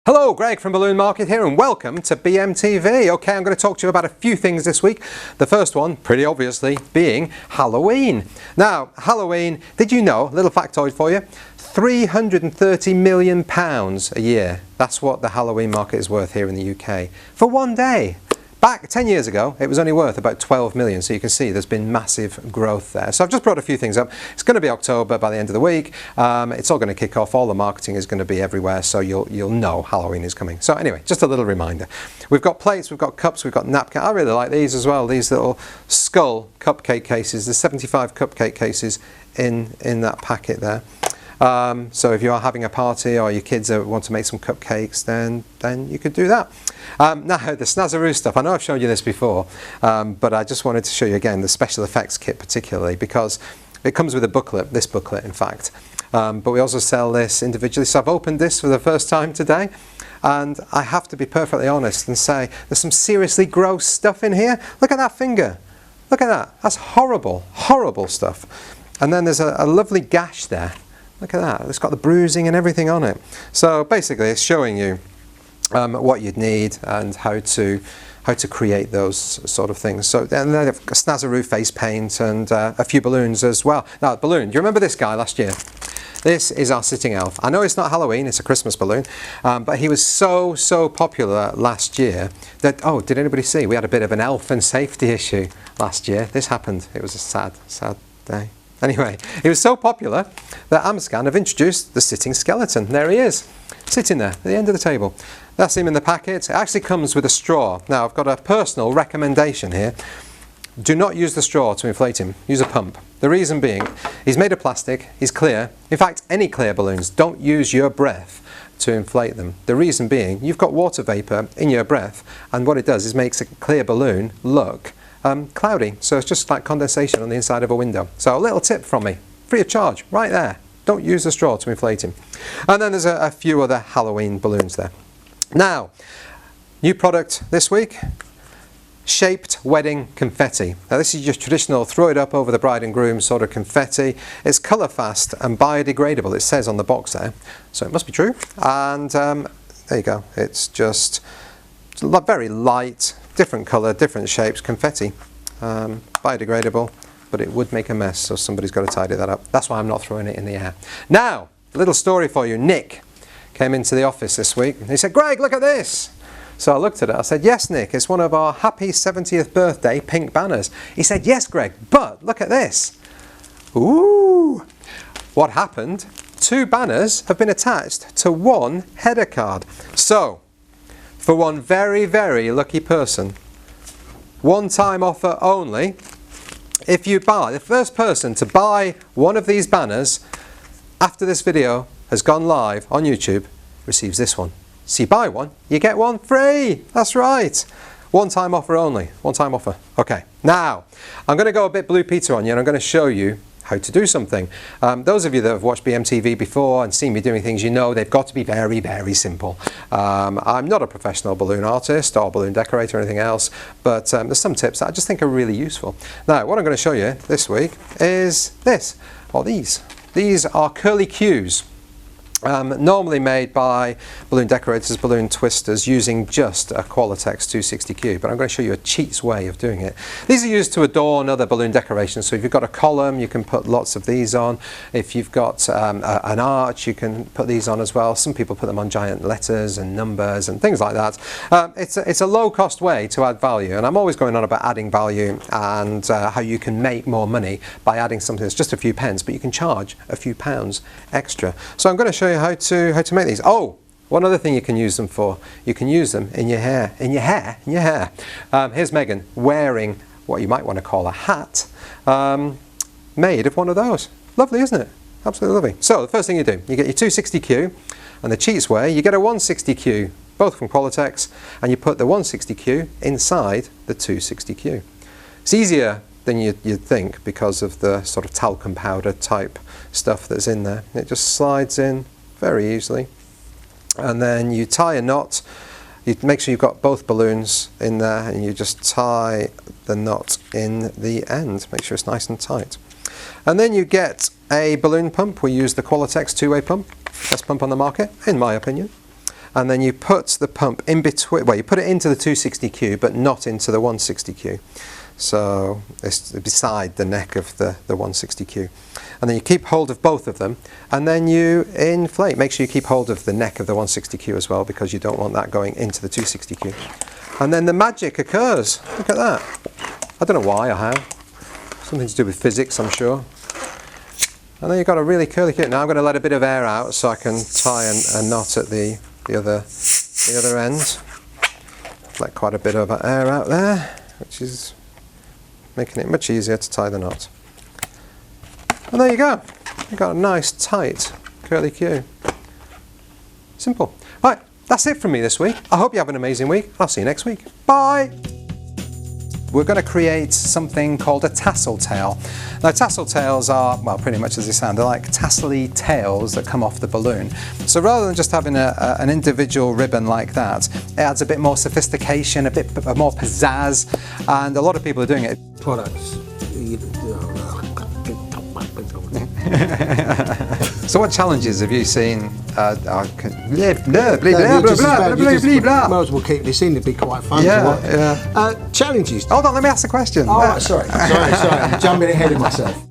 Hello, Greg from Balloon Market here and welcome to BMTV. Okay, I'm going to talk to you about a few things this week. The first one, pretty obviously, being Halloween. Now, Halloween, did you know, little factoid for you, £330 million a year. That's what the Halloween market is worth here in the UK for one day. Back 10 years ago, it was only worth about 12 million, so you can see there's been massive growth there. So I've just brought a few things up. It's going to be October by the end of the week. It's all going to kick off. All the marketing is going to be everywhere, so you'll know Halloween is coming. So anyway, just a little reminder. We've got plates, we've got cups, we've got napkins. I really like these as well, these little skull cupcake cases. There's 75 cupcake cases in that packet there. So if you are having a party or your kids want to make some cupcakes, then you could do that. Now the Snazzaroo stuff, I know I've shown you this before, but I just wanted to show you again the special effects kit particularly because it comes with a booklet, this booklet in fact, but we also sell this individually. So I've opened this for the first time today and I have to be perfectly honest and say there's some seriously gross stuff in here. Look at that finger, look at that, that's horrible, horrible stuff. And then there's a lovely gash there. Look at that, it's got the bruising and everything on it. So basically it's showing you what you'd need and how to create those sort of things. So and then they've got Snazzaroo face paint and a few balloons as well. Now balloon, do you remember this guy last year? This is our sitting elf. I know it's not Halloween, it's a Christmas balloon, but he was so popular last year that, oh, did anybody see? We had a bit of an elf and safety issue last year. This happened. It was a sad day. Anyway, he was so popular that Amscan have introduced the sitting skeleton. There he is, sitting there at the end of the table. That's him in the packet. It actually comes with a straw. Now, I've got a personal recommendation here. Do not use the straw to inflate him. Use a pump. The reason being, he's made of plastic, he's clear. In fact, any clear balloons, don't use your breath to inflate them. The reason being, you've got water vapour in your breath, and what it does is makes a clear balloon look cloudy, so it's just like condensation on the inside of a window. So a little tip from me, free of charge, right there. Don't use the straw to inflate him. And then there's a few other Halloween balloons there. Now, new product this week, shaped wedding confetti. Now this is just traditional, throw it up over the bride and groom sort of confetti. It's colour fast and biodegradable, it says on the box there, so it must be true. And there you go, it's just very light, different colour, different shapes, confetti, biodegradable, but it would make a mess, so somebody's got to tidy that up. That's why I'm not throwing it in the air. Now, a little story for you. Nick came into the office this week and he said, Greg, look at this. So I looked at it, I said, yes, Nick, it's one of our happy 70th birthday pink banners. He said, yes, Greg, but look at this. Ooh, what happened? 2 banners have been attached to one header card. So, for one very, very lucky person, one-time offer only, if you buy, the first person to buy one of these banners after this video has gone live on YouTube receives this one. So you buy one, you get one free. That's right. One-time offer only. One-time offer. Okay, now I'm going to go a bit Blue Peter on you and I'm going to show you how to do something. Those of you that have watched BMTV before and seen me doing things, you know they've got to be very, very simple. I'm not a professional balloon artist or balloon decorator or anything else, but there's some tips that I just think are really useful. Now, what I'm going to show you this week is this, or these. These are curly cues. Normally made by balloon decorators, balloon twisters, using just a Qualitex 260Q, but I'm going to show you a cheats way of doing it. These are used to adorn other balloon decorations, so if you've got a column you can put lots of these on. If you've got an arch you can put these on as well. Some people put them on giant letters and numbers and things like that. It's a low cost way to add value, and I'm always going on about adding value and how you can make more money by adding something that's just a few pence, but you can charge a few pounds extra. So I'm going to show you how to make these. Oh, one other thing you can use them for. You can use them in your hair. In your hair. Here's Megan wearing what you might want to call a hat made of one of those. Lovely, isn't it? Absolutely lovely. So the first thing you do, you get your 260Q, and the cheats way, you get a 160Q, both from Qualitex, and you put the 160Q inside the 260Q. It's easier than you'd think because of the sort of talcum powder type stuff that's in there. It just slides in very easily, and then you tie a knot. You make sure you've got both balloons in there and you just tie the knot in the end. Make sure it's nice and tight. And then you get a balloon pump. We use the Qualitex 2-way pump, best pump on the market in my opinion. and then you put the pump in between, well, you put it into the 260Q but not into the 160Q. So it's beside the neck of the 160Q. And then you keep hold of both of them, and then you inflate. Make sure you keep hold of the neck of the 160Q as well, because you don't want that going into the 260Q. And then the magic occurs. Look at that. I don't know why or how. Something to do with physics, I'm sure. And then you've got a really curly kit. Now I'm going to let a bit of air out so I can tie a knot at the other end. Let quite a bit of air out there, which is making it much easier to tie the knot. And there you go. You've got a nice tight curly Q. Simple. Right, that's it from me this week. I hope you have an amazing week. I'll see you next week. Bye! We're going to create something called a tassel tail. Now, tassel tails are, well, pretty much as they sound. They're like tassel-y tails that come off the balloon. So rather than just having an individual ribbon like that, it adds a bit more sophistication, a bit more pizzazz, and a lot of people are doing it. Products. So what challenges have you seen? Might as well keep this in, it'd be quite fun to watch. Challenges. Hold on, let me ask the question. Oh, sorry, I'm jumping ahead of myself.